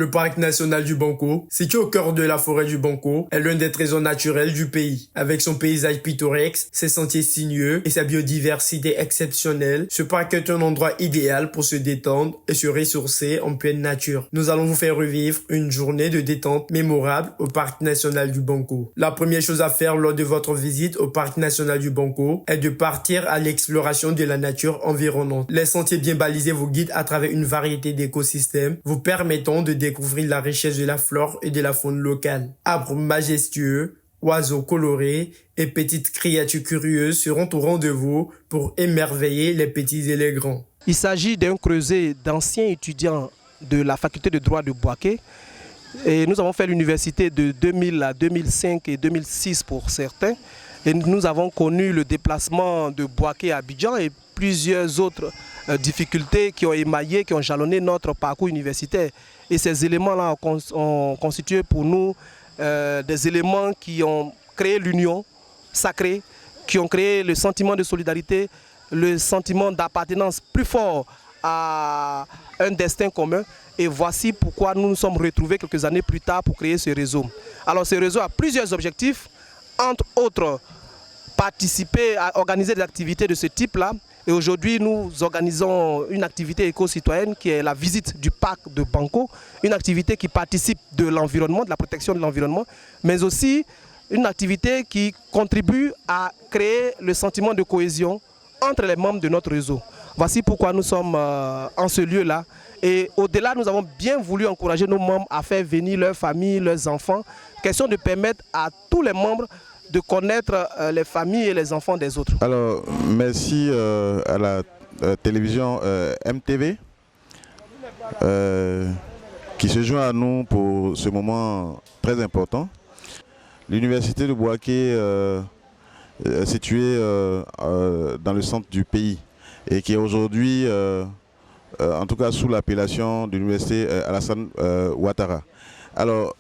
Le parc national du Banco, situé au cœur de la forêt du Banco, est l'un des trésors naturels du pays. Avec son paysage pittoresque, ses sentiers sinueux et sa biodiversité exceptionnelle, ce parc est un endroit idéal pour se détendre et se ressourcer en pleine nature. Nous allons vous faire revivre une journée de détente mémorable au parc national du Banco. La première chose à faire lors de votre visite au parc national du Banco est de partir à l'exploration de la nature environnante. Les sentiers bien balisés vous guident à travers une variété d'écosystèmes, vous permettant de découvrir la richesse de la flore et de la faune locale. Arbres majestueux, oiseaux colorés et petites créatures curieuses seront au rendez-vous pour émerveiller les petits et les grands. Il s'agit d'un creuset d'anciens étudiants de la faculté de droit de Bouaké. Et nous avons fait l'université de 2000 à 2005 et 2006 pour certains. Et nous avons connu le déplacement de Bouaké à Abidjan et plusieurs autres difficultés qui ont émaillé, qui ont jalonné notre parcours universitaire. Et ces éléments-là ont constitué pour nous des éléments qui ont créé l'union sacrée, qui ont créé le sentiment de solidarité, le sentiment d'appartenance plus fort à un destin commun. Et voici pourquoi nous nous sommes retrouvés quelques années plus tard pour créer ce réseau. Alors ce réseau a plusieurs objectifs, entre autres participer à organiser des activités de ce type-là. Et aujourd'hui, nous organisons une activité éco-citoyenne qui est la visite du parc de Banco, une activité qui participe de l'environnement, de la protection de l'environnement, mais aussi une activité qui contribue à créer le sentiment de cohésion entre les membres de notre réseau. Voici pourquoi nous sommes en ce lieu-là. Et au-delà, nous avons bien voulu encourager nos membres à faire venir leurs familles, leurs enfants. Question de permettre à tous les membres de connaître les familles et les enfants des autres. Alors, merci à la télévision MTV qui se joint à nous pour ce moment très important. L'université de Bouaké est située dans le centre du pays et qui est aujourd'hui, en tout cas sous l'appellation de l'université Alassane Ouattara. Alors,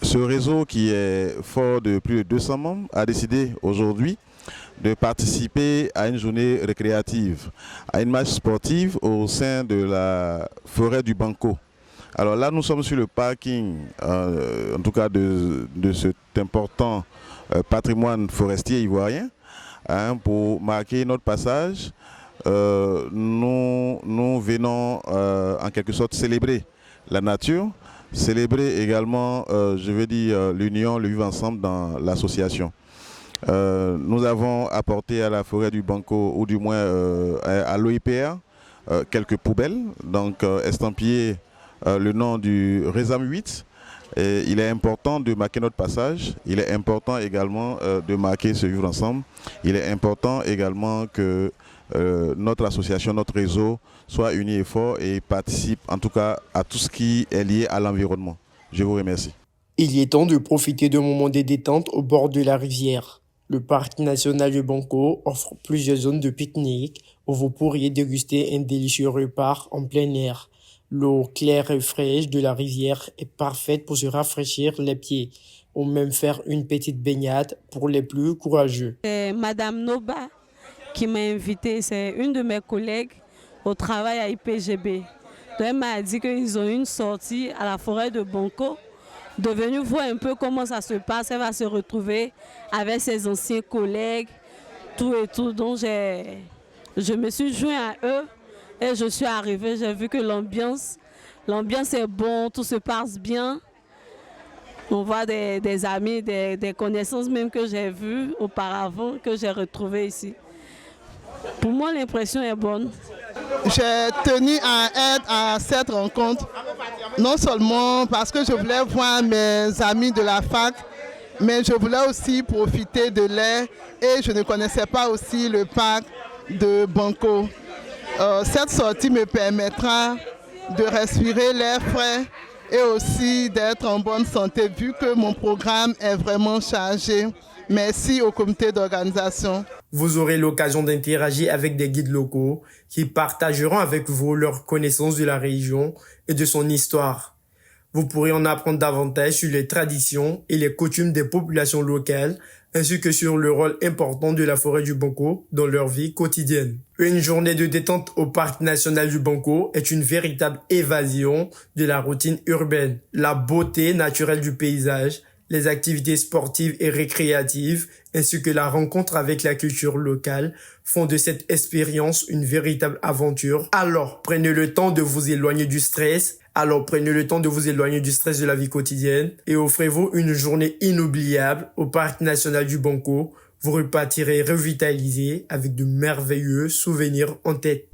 ce réseau qui est fort de plus de 200 membres a décidé aujourd'hui de participer à une journée récréative, à une marche sportive au sein de la forêt du Banco. Alors là, nous sommes sur le parking, en tout cas de cet important patrimoine forestier ivoirien, hein, pour marquer notre passage. Nous venons en quelque sorte célébrer la nature, célébrer également, je veux dire, l'union, le vivre ensemble dans l'association. Nous avons apporté à la forêt du Banco, ou du moins à l'OIPR, quelques poubelles, donc estampillées le nom du Résam 8. Et il est important de marquer notre passage, il est important également de marquer ce vivre ensemble, il est important également que notre association, notre réseau soit uni et fort et participe en tout cas à tout ce qui est lié à l'environnement. Je vous remercie. Il est temps de profiter de moments de détente au bord de la rivière. Le parc national du Banco offre plusieurs zones de pique-nique où vous pourriez déguster un délicieux repas en plein air. L'eau claire et fraîche de la rivière est parfaite pour se rafraîchir les pieds ou même faire une petite baignade pour les plus courageux. C'est Madame Noba qui m'a invitée, c'est une de mes collègues au travail à IPGB. Donc elle m'a dit qu'ils ont une sortie à la forêt de Banco, de venir voir un peu comment ça se passe. Elle va se retrouver avec ses anciens collègues, tout et tout. Donc je me suis joint à eux et je suis arrivée, j'ai vu que l'ambiance est bonne, tout se passe bien. On voit des amis, des connaissances même que j'ai vues auparavant, que j'ai retrouvées ici. Pour moi, l'impression est bonne. J'ai tenu à être à cette rencontre, non seulement parce que je voulais voir mes amis de la fac, mais je voulais aussi profiter de l'air et je ne connaissais pas aussi le parc de Banco. Cette sortie me permettra de respirer l'air frais et aussi d'être en bonne santé vu que mon programme est vraiment chargé. Merci au comité d'organisation. Vous aurez l'occasion d'interagir avec des guides locaux qui partageront avec vous leurs connaissances de la région et de son histoire. Vous pourrez en apprendre davantage sur les traditions et les coutumes des populations locales ainsi que sur le rôle important de la forêt du Banco dans leur vie quotidienne. Une journée de détente au parc national du Banco est une véritable évasion de la routine urbaine. La beauté naturelle du paysage, les activités sportives et récréatives, ainsi que la rencontre avec la culture locale font de cette expérience une véritable aventure. Alors, prenez le temps de vous éloigner du stress. De la vie quotidienne et offrez-vous une journée inoubliable au parc national du Banco. Vous repartirez revitalisé avec de merveilleux souvenirs en tête.